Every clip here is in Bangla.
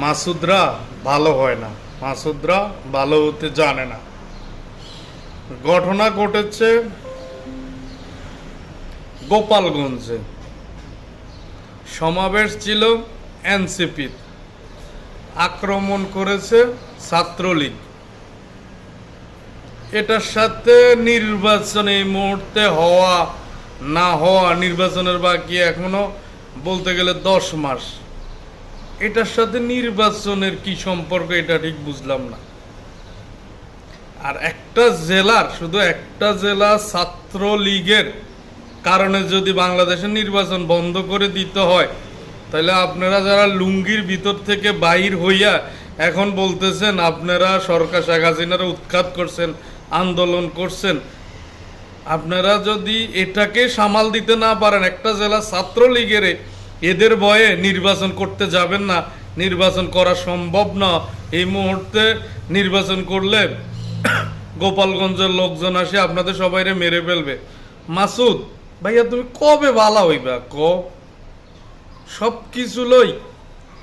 মাসুদরা ভালো হয় না, মাসুদরা ভালো হতে জানে না। ঘটনা ঘটেছে গোপালগঞ্জে। সমাবেশ ছিল এনসিপি, আক্রমণ করেছে ছাত্রলীগ। এটার সাথে নির্বাচন এই মুহূর্তে হওয়া না হওয়া, নির্বাচনের বাকি এখনো বলতে গেলে 10 মাস। এটার সাথে নির্বাচনের কি সম্পর্ক এটা ঠিক বুঝলাম না। আর একটা জেলার, শুধু একটা জেলা ছাত্রলীগের কারণে যদি বাংলাদেশের নির্বাচন বন্ধ করে দিতে হয়, তাহলে আপনারা যারা লুঙ্গির ভিতর থেকে বাহির হইয়া এখন বলতেছেন আপনারা সরকার শেখ হাসিনারা উৎখাত করছেন, আন্দোলন করছেন, আপনারা যদি এটাকে সামাল দিতে না পারেন, একটা জেলা ছাত্রলীগের এদের ভয়ে নির্বাচন করতে যাবেন না, নির্বাচন করা সম্ভব না। এই মুহূর্তে নির্বাচন করলে গোপালগঞ্জের লোকজন আসে আপনাদের সবাইরে মেরে ফেলবে। মাসুদ ভাইয়া, তুমি কবে বালা হইবা? সব কিছু লই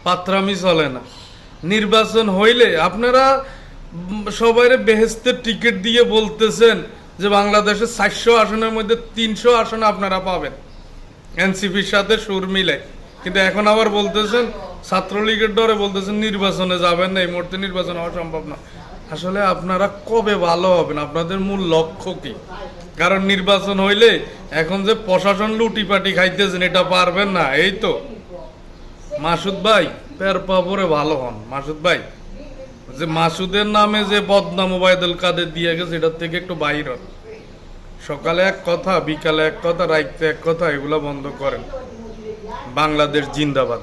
পাত্রামি চলে না। নির্বাচন হইলে আপনারা সবাইরে বেহেস্তের টিকিট দিয়ে বলতেছেন যে বাংলাদেশের 400 আসনের মধ্যে 300 আসন আপনারা পাবেন এনসিপির সাথে সুর মিলে, কিন্তু এখন আবার বলতেছেন ছাত্রলীগের ডরে বলতেছেন নির্বাচনে যাবেন না, এই মুহূর্তে নির্বাচন হওয়া সম্ভব না। আসলে আপনারা কবে ভালো হবেন? আপনাদের মূল লক্ষ্য কি? কারণ নির্বাচন হইলে এখন যে প্রশাসন লুটিপাটি খাইতেছেন এটা পারবেন না। এই তো মাসুদ ভাই পের পাপরে ভালো হন। মাসুদ ভাই, যে মাসুদের নামে যে বদনাম ওবায়দুল কাদের দিয়ে গেছে এটার থেকে একটু বাইর হন। সকালে এক কথা, বিকালে এক কথা, রাইতে এক কথা, এগুলা বন্ধ করেন। বাংলাদেশ জিন্দাবাদ।